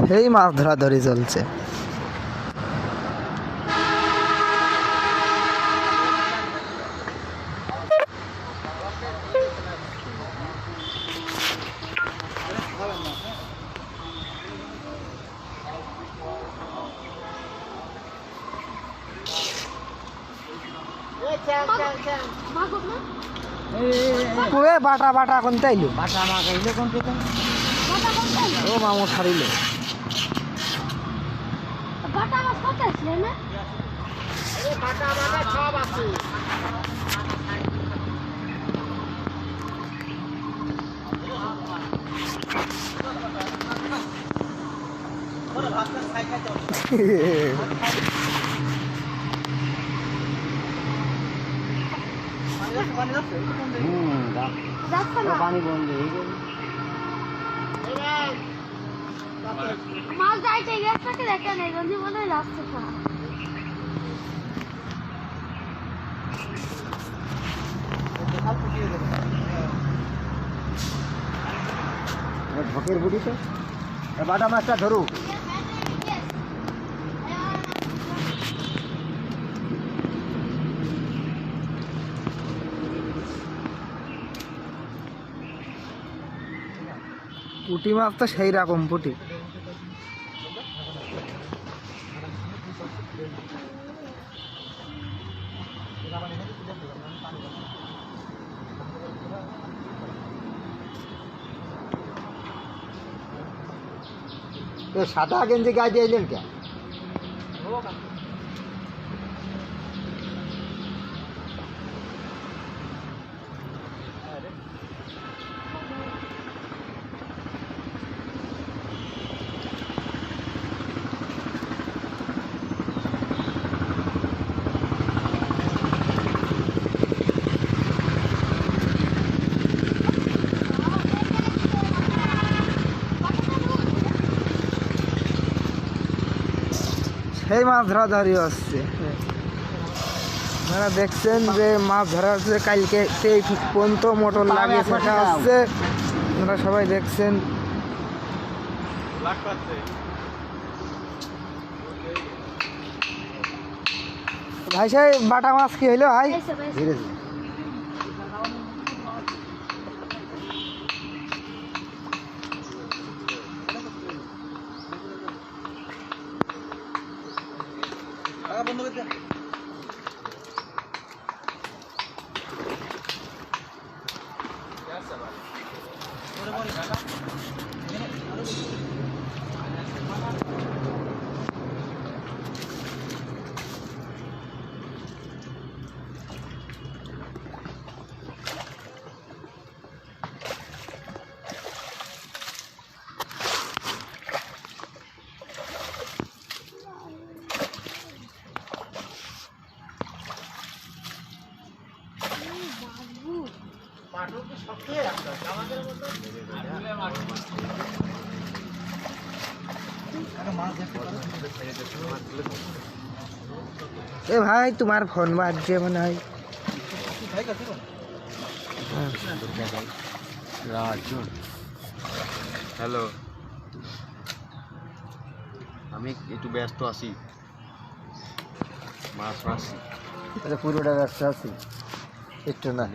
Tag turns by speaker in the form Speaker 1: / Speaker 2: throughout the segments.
Speaker 1: সেই মাছ ধরাধরি চলছে। বাটা বাটা কোনটা আইলো?
Speaker 2: বাটা মাছ আইলে কোন থেকে?
Speaker 1: ও মামু ছাড়িল।
Speaker 3: বাটা মাছ কত আসলে না?
Speaker 2: বাটা বাটা সব আছে। পানি বন্ধ হয়ে গেল।
Speaker 3: মাছ যাইতে গেছে দেখে নেই গন্ধি মনে যাচ্ছে না।
Speaker 2: ঢকের বুড়ি তো বাটা মাছটা ধরুক।
Speaker 1: পুঁটি মাছ তো সেই রকম পুঁটি।
Speaker 2: সাদা গেঞ্জি গায়ে দিয়ে এলেন কে?
Speaker 1: সেই মাছ ধরাধরি হচ্ছে। আপনারা দেখছেন যে মাছ ধরা হচ্ছে, কালকে সেই পর্যন্ত মোটর লাগিয়ে থাকা হচ্ছে, আপনারা সবাই দেখছেন। ভাই সাহেব বাটা মাছ কি হইলো ভাই?
Speaker 2: ধীরে ধীরে
Speaker 1: এ ভাই তোমার ফোন বাজছে মনে হয়।
Speaker 4: হ্যালো, আমি একটু ব্যস্ত আছি, মাছ মারছি।
Speaker 2: পুরোটা ব্যবসা আছে একটু না।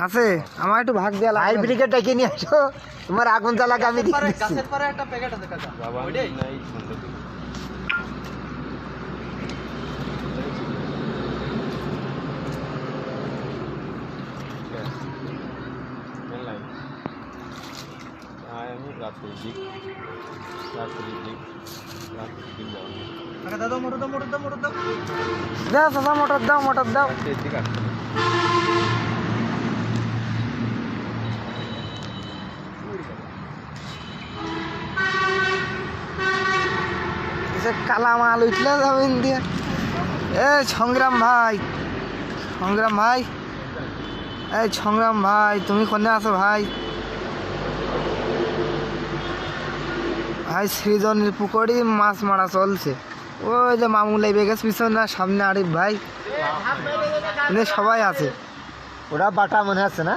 Speaker 1: আছে, আমার একটু ভাগ দেওয়া
Speaker 2: ফায়ার
Speaker 1: লাগবে।
Speaker 2: ব্রিগেড ডেকে নিয়ে আসো, তোমার আগুন জ্বালাকে আমি দিয়ে দিচ্ছি।
Speaker 4: বাবা নাই সন্ধ্যা থেকে। আমি রাত্রে দিক
Speaker 1: দাও চাচা, মোটর দাও, মোটর দাও।
Speaker 4: দিক আসছে।
Speaker 1: কালা মাল উঠলে যাবেন দিয়ে। এ সংগ্রাম ভাই, সংগ্রাম ভাই, এই সংগ্রাম ভাই, তুমি কোনে আছো ভাই? ভাই সৃজনের পুকুরে মাছ মারা চলছে। ওই যে মামু লেবে গেছে পিছনে, সামনে আরিফ ভাই, সবাই আছে।
Speaker 2: ওরা বাটা মনে আছে না?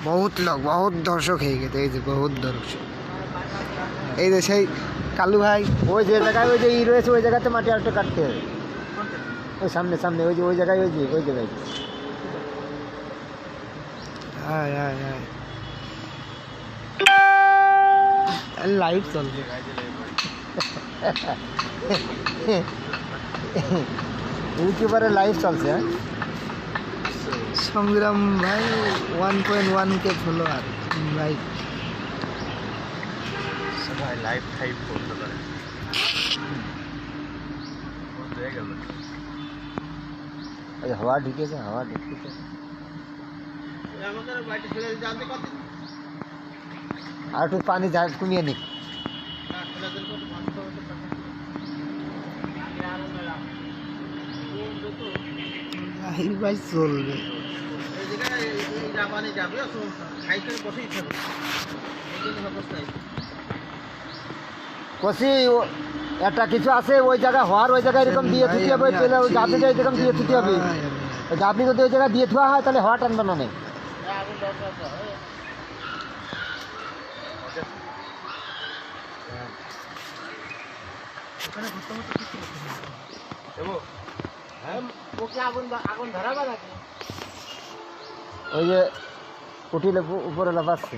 Speaker 1: বহুত লোক, বহুত দর্শক হয়ে গেছে, এই যে বহুত দর্শক। এই যে সেই কালু ভাই,
Speaker 2: ওই যে জায়গায় ওই যে ই রয়েছে ওই জায়গাতে মাটি আরেকটু কাটতে হবে। ওই সামনে সামনে ওই যে ওই জায়গায় ওই জায়গায়
Speaker 1: হায় হায় হায়, লাইভ চলছে।
Speaker 2: ইউটিউবারের লাইভ চলছে। হ্যাঁ
Speaker 1: সংগ্রাম ভাই 1.1K ফলোয়ার ভাই।
Speaker 4: সবাই লাইভ টাইপ করতে পারে। হয়ে গেল।
Speaker 2: ওই হাওয়া ঢুকেছে হাওয়া ঢুকতেছে।
Speaker 4: আমাদের বাড়ি ছেড়ে জানতে কত
Speaker 2: আর একটু পানি যা কমিয়ে নিক।
Speaker 1: লাইভ ভাই চলবে।
Speaker 2: কষি একটা কিছু আছে ওই জায়গায় হওয়ার ওই জায়গায় এরকম দিয়ে থুতে হবে। তেলে ওই গাবলিটা এরকম দিয়ে থুতে হবে। ওই গাবলি যদি ওই জায়গায় দিয়ে থোয়া হয় তাহলে হওয়া টানবে না। ওই যে কুটিলে উপরে লাফাচ্ছে।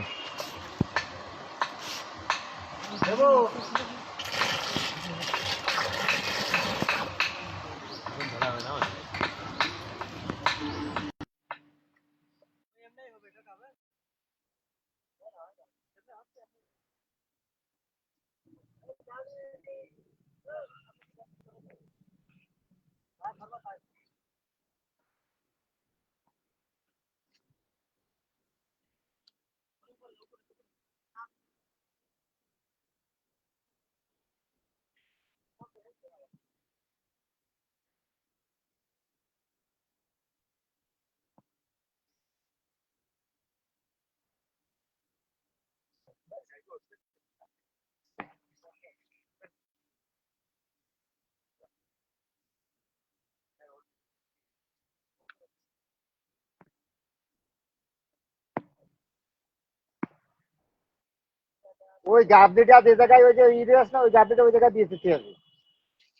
Speaker 2: ওই গাবলিটা যে জায়গায় ওই যে ইরিয়াস না ওই গাবলিটা ওই জায়গায় দিয়ে দিতে হবে।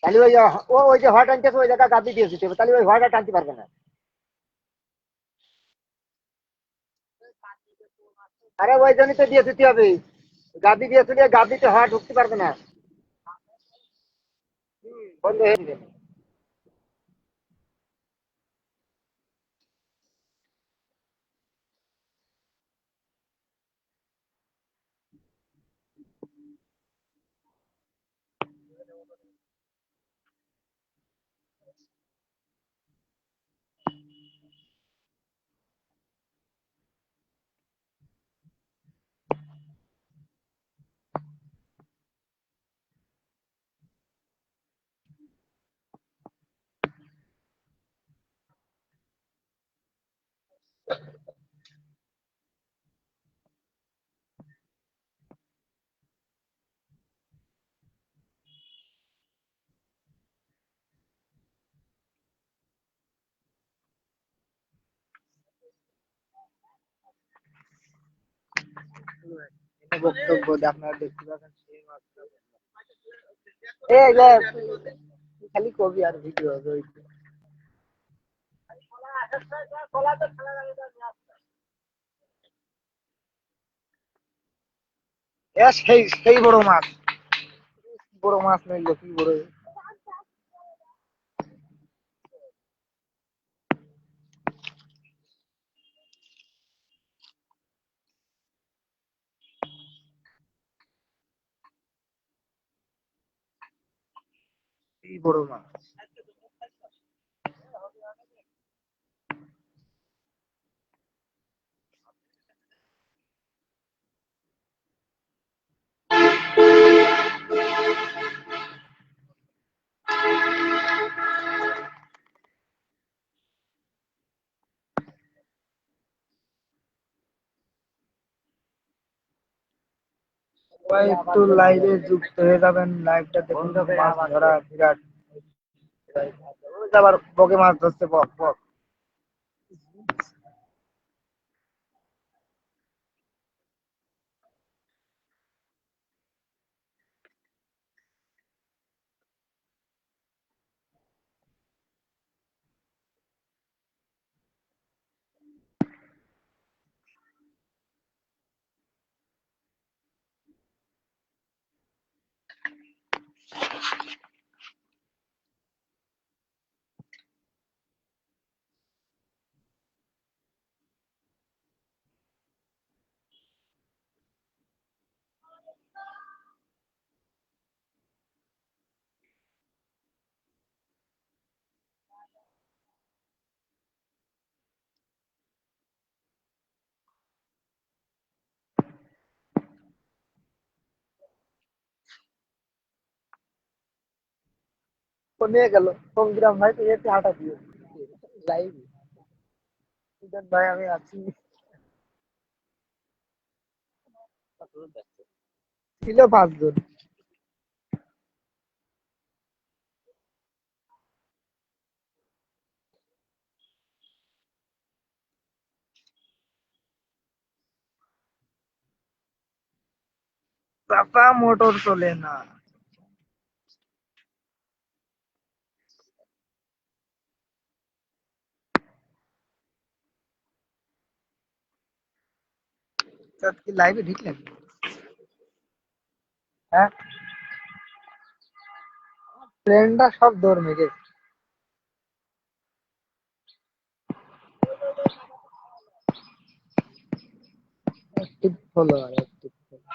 Speaker 2: তাহলে ওই ওই যে হট টানতেছে ওই জায়গায় গাবলি দিয়ে দিতে হবে। তাহলে ওই হটটা টানতে পারবে না। আরে ওই জন্যই তো দিয়ে দিতে হবে। গাবলি দিয়ে তুলে গাবলিতে হওয়া ঢুকতে পারবে না, বন্ধ হয়ে যাবে।
Speaker 1: বক্তব্য আপনারা দেখতে পাবেন সেই মাত্র।
Speaker 2: এই যে খালি কবি আর ভিডিও হবে ওই তো।
Speaker 1: সেই সেই বড় মাছ, বড় মাছ নিল, কি বড়, কি বড় মাছ। সবাই একটু লাইভে যুক্ত হয়ে যাবেন। লাইভটা দেখুন, মাছ ধরা বিরাট। ওই যে আবার বকে মাছ ধরছে, বক বক। নিয়ে গেল সংগ্রাম ভাই, তুই একটু হাঁটা দিয়ে লাইভ ভাই আমি আছি। ছিল 5 জন। পাপা মোটর চলে না। কি লাইভে ঢুকলেন? হ্যাঁ, ট্রেনটা সব দৌড় মেরে অ্যাক্টিভ হলো আর অ্যাক্টিভ হলো।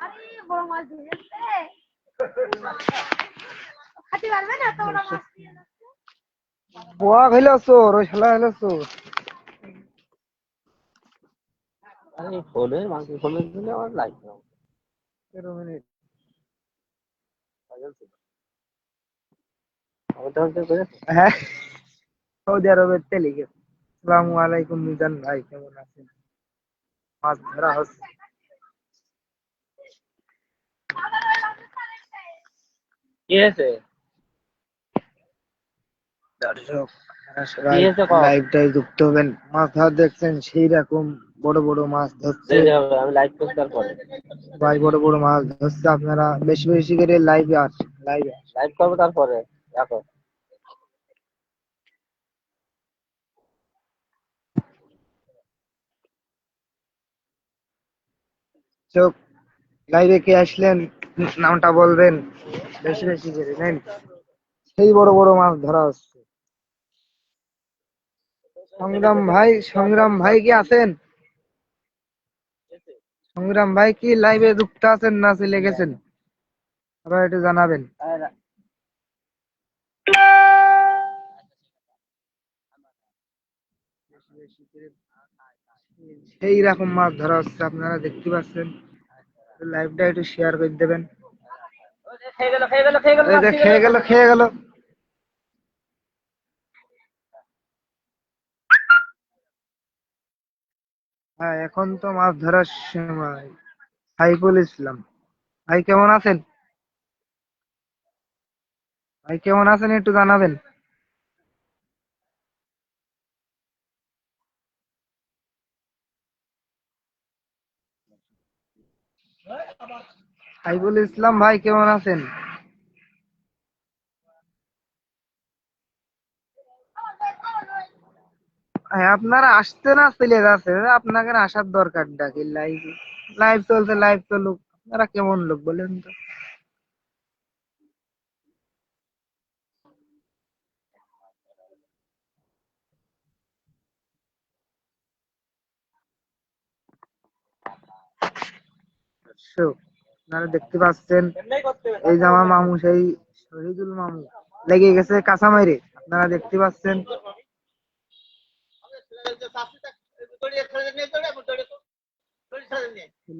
Speaker 3: আরে বড় মাছ ধরেছে, খাতে পারবে না তো ওরা মাছ দিয়ে যাচ্ছে।
Speaker 1: বোয়া হইলো চোর, ওই শালা হইলো চোর।
Speaker 2: আরে ফোনের মাংস ফোনের জন্য আমার লাইফ
Speaker 1: 13 মিনিট। হ্যাঁ, সৌদি আরবের তেলে গেছে। আসসালামু আলাইকুম মিজান ভাই, কেমন আছেন? মাছ ধরা হচ্ছে।
Speaker 2: কি হয়েছে?
Speaker 1: দর্শক
Speaker 2: কি হয়েছে কও?
Speaker 1: লাইভটাই যুক্ত হবেন। মাছ ধরা দেখছেন সেই রকম বড় বড় মাছ ধরছে
Speaker 2: আমি লাইভ করতে পরে
Speaker 1: ভাই, বড় বড় মাছ ধরছে। আপনারা বেশি বেশি করে লাইভে আসেন, লাইভে
Speaker 2: লাইভ করবো তারপরে দেখো।
Speaker 1: চোখ লাইভে কে আসলেন নামটা বলবেন, বেশি বেশি করে নেন। সেই বড় বড় মাছ ধরা হচ্ছে। সংগ্রাম ভাই কি আছেন? সংগ্রাম ভাই কি লাইভে যুক্ত আছেন না চলে গেছেন? আবার একটু জানাবেন। সেই রকম মাছ ধরা হচ্ছে, আপনারা দেখতে পাচ্ছেন। লাইভটা একটু শেয়ার করে দেবেন। এই যে খেয়ে গেল। হ্যাঁ, এখন তো মাছ ধরার সময়। সাইফুল ইসলাম ভাই, কেমন আছেন? ভাই কেমন আছেন একটু জানাবেন। সাইফুল ইসলাম ভাই কেমন আছেন? হ্যাঁ, আপনারা আসতে না চলে যাচ্ছে, আপনাকে আসার দরকার ডাকি। লাইভ লাইভ চলছে, লাইভ চলুক। আপনারা কেমন লোক বলেন তো? দর্শক, আপনারা দেখতে পাচ্ছেন এই যে আমার মামু, সেই শহীদুল মামু লেগে গেছে কাঁচা মাইরে। আপনারা দেখতে পাচ্ছেন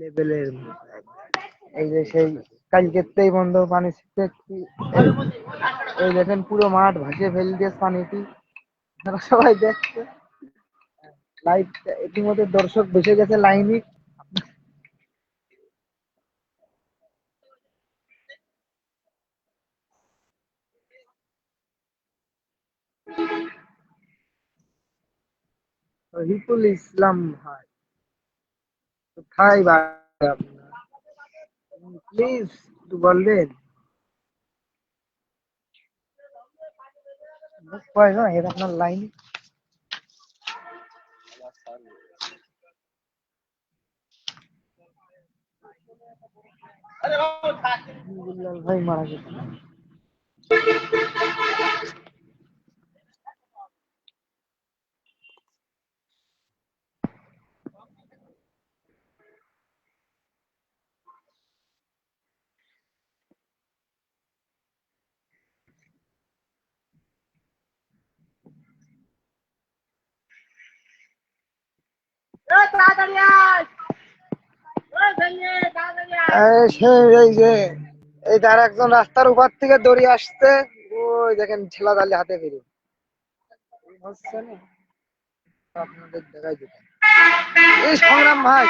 Speaker 1: লেভেলের। এই যে সেই কালকেতেই বন্ধ পানি ছিটতে এই দেখেন পুরো মাঠ ভাসিয়ে ফেল দিয়েছে পানিটি। আপনারা সবাই দেখছে লাইভ। ইতিমধ্যে দর্শক বসে গেছে লাইনে। শহীদুল ইসলাম ভাই কোথায় ভাই আপনার? প্লিজ একটু বলবেন। মুখ পায় না এর আপনার লাইন। বিল্লাল ভাই মারা গেছে। এই যে এই তার একজন রাস্তার উপর থেকে দৌড়ে আসছে। ওই দেখেন ঠেলা দালি হাতে ফিরে হচ্ছে না। আপনাদের দেখাই দিতে এই সংগ্রাম ভাই,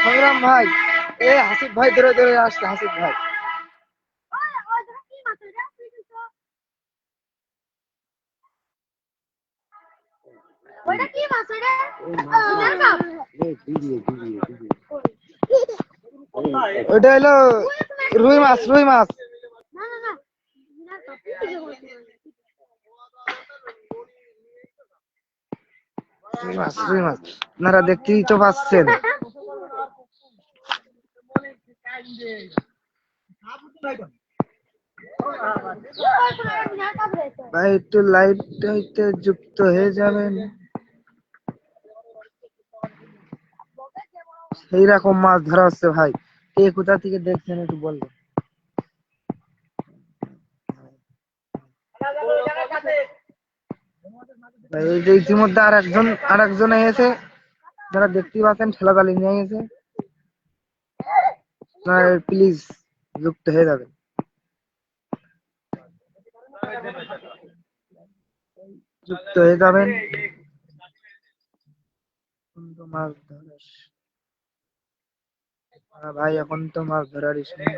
Speaker 1: সংগ্রাম ভাই, এই হাসিফ ভাই ধরে ধরে আসছে। হাসিফ ভাই
Speaker 3: ওইটা কি মাছ ওইটা?
Speaker 1: ওইটা হলো রুই মাছ, রুই মাছ।
Speaker 3: না না না না
Speaker 1: রুই মাছ, রুই মাছ। আপনারা দেখতেই তো পাচ্ছেন। ভাই একটু লাইভটাইতে যুক্ত হয়ে যাবেন। সেই রকম মাছ ধরা হচ্ছে ভাই। কে কোথা থেকে দেখছেন একটু বলবেন। ভাই এই যে ইতিমধ্যে আর একজন এসে, যারা দেখতেই পাচ্ছেন ঠেলা তালি নিয়ে গেছে। আপনারা প্লিজ যুক্ত হয়ে যাবেন, যুক্ত হয়ে যাবেন। এখন তো মাছ ধরার ভাই, এখন তো মাছ ধরার সময়।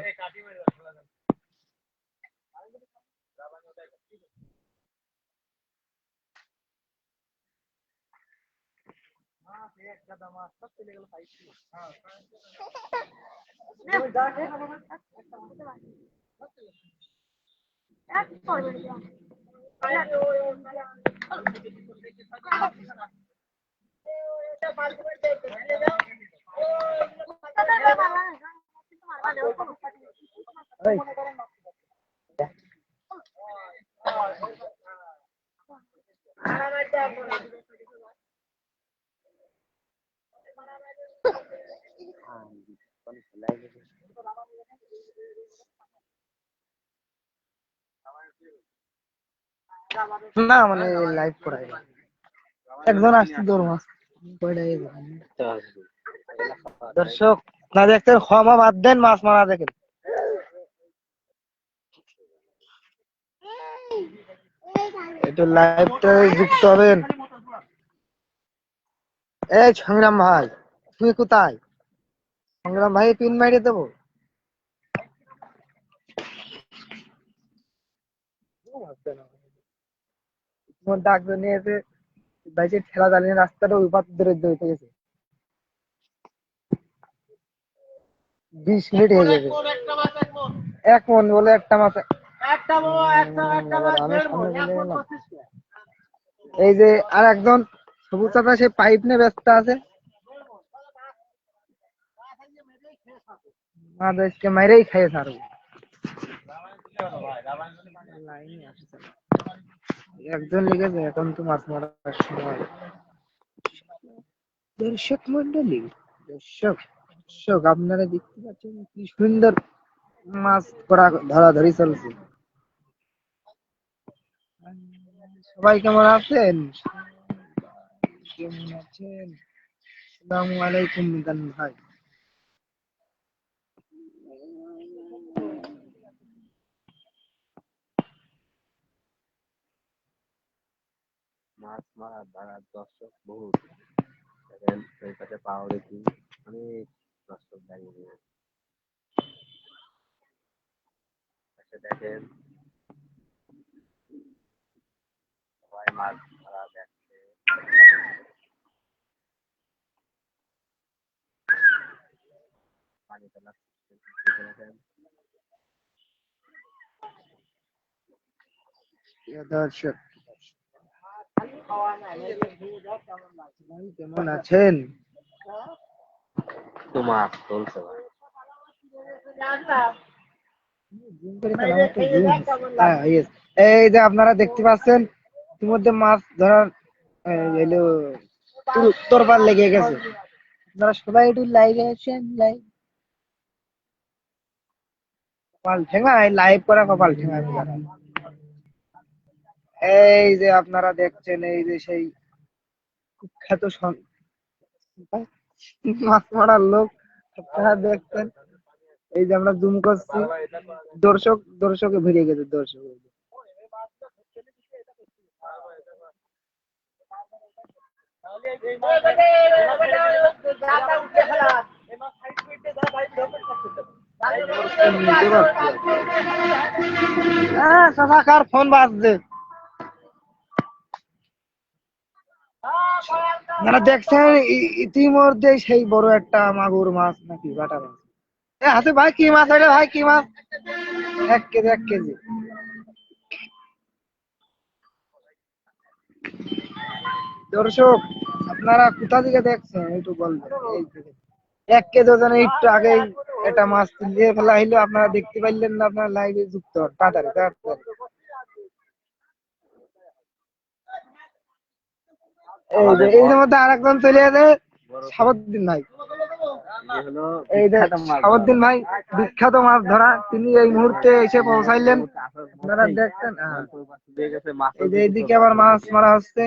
Speaker 1: এই, না মানে লাইভ করাই না। একজন আসছে দৌড় মাছ দর্শক না দেখতেন, ক্ষমা বাদ দেন, মাছ মারা দেখেন। একটু লাইভটা যুক্ত হবেন। এই সংগ্রাম ভাই, তুমি কোথায়? সংগ্রাম ভাই পিন মাইরে দেবো। তোমার ডাক নিয়ে এসে বাইকে ঠেলা চালিয়ে রাস্তাটা ওই পাশ ধরে দৌড়তে গেছে। 20 মিনিট হয়ে যাবে।
Speaker 4: কোন একটা মাছ এক মন।
Speaker 1: 1 মন বলে একটা মাছ।
Speaker 4: একটা মাছ
Speaker 1: আমি
Speaker 4: 1.5 মন।
Speaker 1: সামনে
Speaker 4: 1
Speaker 1: চলে
Speaker 4: মন
Speaker 1: গেলাম।
Speaker 4: 25 টাকা।
Speaker 1: এই যে আর একজন সবুজ চাচা সে পাইপ নিয়ে ব্যস্ত আছে। মাদেরকে মাইরেই খাইয়ে ছাড়বো। লাইনে আসছে না। একজন লিখেছে এখন তো মাছ মারার সময়। দর্শক মন্ডলী, দর্শক দর্শক আপনারা দেখতে পাচ্ছেন কি সুন্দর মাছ ধরাধরি চলছে। সবাই কেমন আছেন? কেমন আছেন? আসসালামু আলাইকুম মিজান ভাই।
Speaker 5: মাছ মারার ধরার দর্শক বহুত দেখেন ওই পাশে পাওয়া দেখি অনেক দর্শক দাঁড়িয়ে রয়েছে। পাশে দেখেন সবাই মাছ ধরা দেখছে, পানি তোলা দেখেন।
Speaker 1: প্রিয় দর্শক ভাই কেমন আছেন?
Speaker 5: তো মাছ চলছে ভাই।
Speaker 1: হ্যাঁ, yes। এই যে আপনারা দেখতে পাচ্ছেন ইতিমধ্যে মাছ ধরার এলো তোরপার লেগে গেছে। আপনারা সবাই একটু লাইভে আছেন। লাইভ কপাল ঠেঙায় লাইভ করা কপাল ঠেঙায় বুঝা নাই। এই যে আপনারা দেখছেন এই যে সেই কুখ্যাত মাছ মারার লোক আপনারা দেখছেন। এই যে আমরা জুম করছি, দর্শকে ভিড়ে গেছে দর্শক। হ্যাঁ কাকার ফোন বাজছে। আপনারা দেখছেন ইতিমধ্যে সেই বড় একটা মাগুর মাছ নাকি বাটা মাছ। হাতে ভাই কি মাছ এটা ভাই কি মাছ? 1 কেজি 1 কেজি। দর্শক আপনারা কোথা থেকে দেখছেন একটু বলবেন। এই থেকে 1 কেজি ওজনে একটু আগেই এটা মাছ তুলিয়ে ফেলা হইলো। আপনারা দেখতে পাইলেন না? আপনারা লাইভে যুক্ত হন তাড়াতাড়ি তাড়াতাড়ি। এই যে মধ্যে আরেকজন চলে যাবে সাবুদ্দিন ভাই।
Speaker 5: এই হলো
Speaker 1: এই যে
Speaker 5: বিখ্যাত মাছ ধরা
Speaker 1: সাবুদ্দিন ভাই বিখ্যাত মাছ ধরা, তিনি এই মুহূর্তে এসে পৌঁছাইলেন। আপনারা দেখছেন
Speaker 5: দিয়ে গেছে মাছ।
Speaker 1: এই যে এইদিকে আবার মাছ মারা হচ্ছে।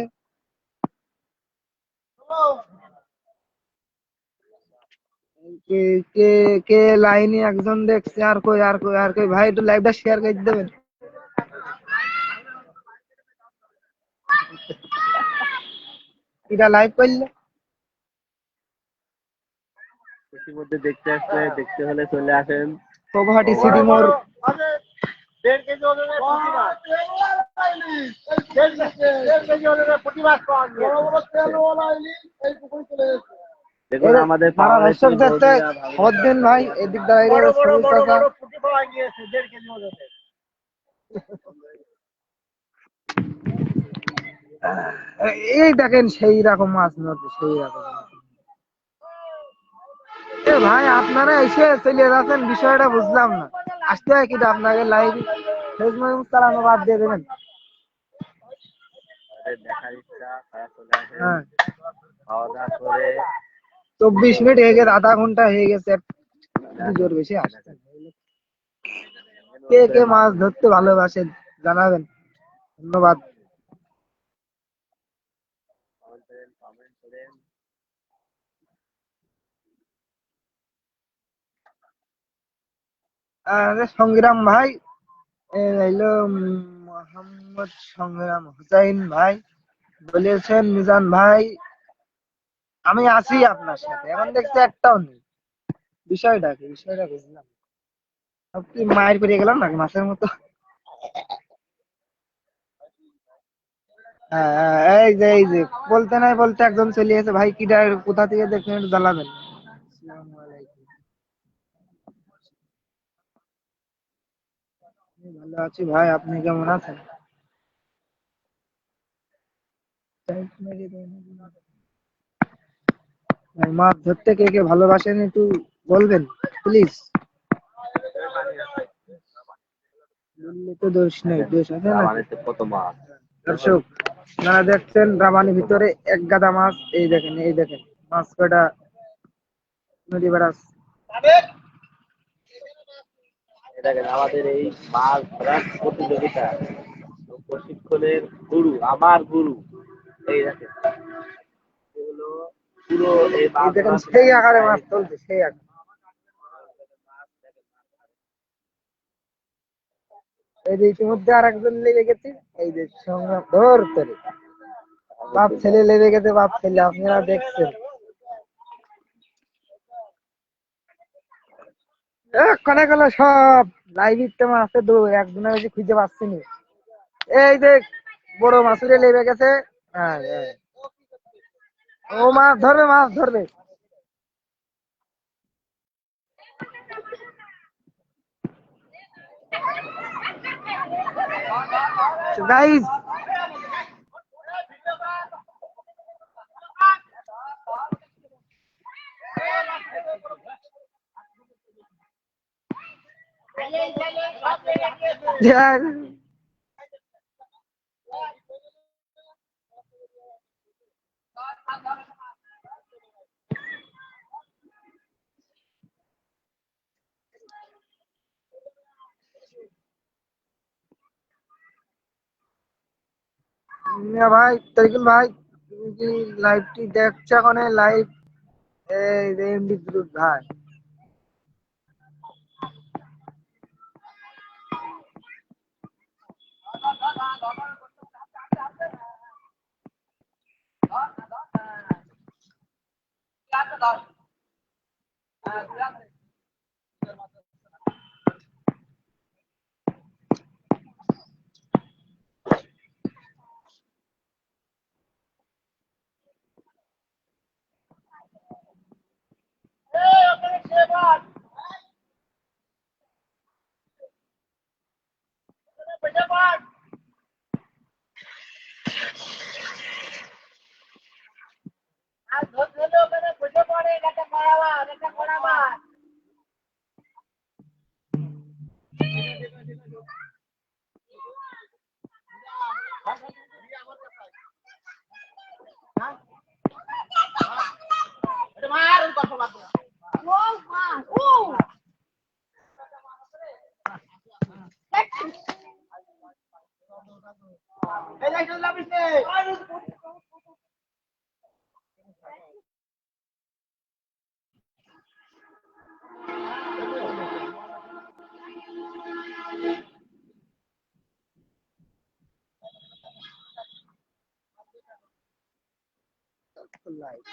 Speaker 1: কে কে কে লাইনে একজন দেখছে আর কই আর কই আর কই ভাই একটু লাইভটা শেয়ার করে দেবেন। এটা লাইভ করলে
Speaker 5: ইতিমধ্যে দেখতে আসলে দেখতে হলে চলে আসেন।
Speaker 1: কবহাটি সিটি মোড়।
Speaker 4: 1.5 কেজি ওজনের পুঁটি মাছ। 1.5 কেজি ওজনের পুঁটি মাছ পাওয়া গেছে। বড় বড় তেলওয়ালা ইলিশ এই পুকুরে চলে গেছে।
Speaker 5: দেখুন আমাদের
Speaker 1: যারা
Speaker 5: পাওয়া
Speaker 1: দর্শক দেখতে সাবুদ্দিন ভাই এদিক দাঁড়িয়ে
Speaker 4: বড় বড়
Speaker 1: সবুজ
Speaker 4: বড়
Speaker 1: চাচা।
Speaker 4: বড় পুঁটি পাওয়া গিয়েছে 1.5 কেজি ওজনের।
Speaker 1: এই দেখেন সেই রকম মাছ নদী সেই রকম মাছ। এ ভাই আপনারা এসে চলে যাচ্ছেন, বিষয়টা বুঝলাম না। আসতে হয় কিন্তু আপনাকে লাইভ ফেসবুক চালানো বাদ দিয়ে দেবেন।
Speaker 5: দেখার ইচ্ছা তারা চলে আসেন,
Speaker 1: হ্যাঁ
Speaker 5: খাওয়া দাওয়া করে
Speaker 1: 24 মিনিট হয়ে গেছে, আধা ঘন্টা হয়ে গেছে, দুজোর বেশি আসছে। কে কে মাছ ধরতে ভালোবাসেন জানাবেন। ধন্যবাদ।
Speaker 5: কমেন্ট করেন।
Speaker 1: সংগ্রাম ভাই হইলো মোহাম্মদ সংগ্রাম হুসাইন ভাই বলেছেন মিজান ভাই আমি আছি আপনার সাথে, এখন দেখছি একটাও নেই। বিষয়টা বুঝলাম না। সব কি মায়ের পেরিয়ে গেলাম নাকি মাছের মতো? হ্যাঁ হ্যাঁ, এই যে বলতে নাই বলতে একজন চলে এসে, ভাই কি কোথা থেকে দেখলেন একটু জ্বালাবেন। আসসালামু আলাইকুম। আমি ভালো আছি ভাই, আপনি কেমন আছেন? ভাই মাছ ধরতে কে কে ভালোবাসেন একটু বলবেন প্লিজ। বললে তো দোষ নেই, দোষ আছে না।
Speaker 5: রাবানিতে কত মাছ।
Speaker 1: দর্শক, আপনারা দেখছেন রাবানির ভিতরে এক গাদা মাছ। এই দেখেন মাছ কয়টা নদী বেড়াচ্ছে।
Speaker 5: এটা কেন আমাদের এই মাছ ধরার প্রতিযোগিতা প্রশিক্ষণের গুরু, আমার গুরু এই দেখেন এগুলো পুরো এই
Speaker 1: এই
Speaker 5: মাছ
Speaker 1: দেখেন
Speaker 5: ধরার
Speaker 1: সেই আকারে মাছ
Speaker 5: প্রতিযোগিতায়
Speaker 1: চলছে, সেই আকারে। এই যে ইতিমধ্যে আর একজন লেগে গেছে। এই যে সংগ্রাম ধরতে রে। বাপ ছেলে লেগে গেছে, বাপ ছেলে, আপনারা দেখছেন। কনে গেল সব লাইভ ইস্তেমা আছে, একজনের বেশি খুঁজে পাচ্ছি না। এই যে বড় মাছুরে লেগে গেছে। হ্যাঁ হ্যাঁ। ও মাছ ধরবে, মাছ ধরবে। গাইস, ভাই তরিকুল ভাই, তুমি কি লাইভটি দেখছো? এখন লাইভ এই যে এমডি গ্রুপ ভাই।
Speaker 3: Whoa, wow. Whoa.
Speaker 1: লাইভ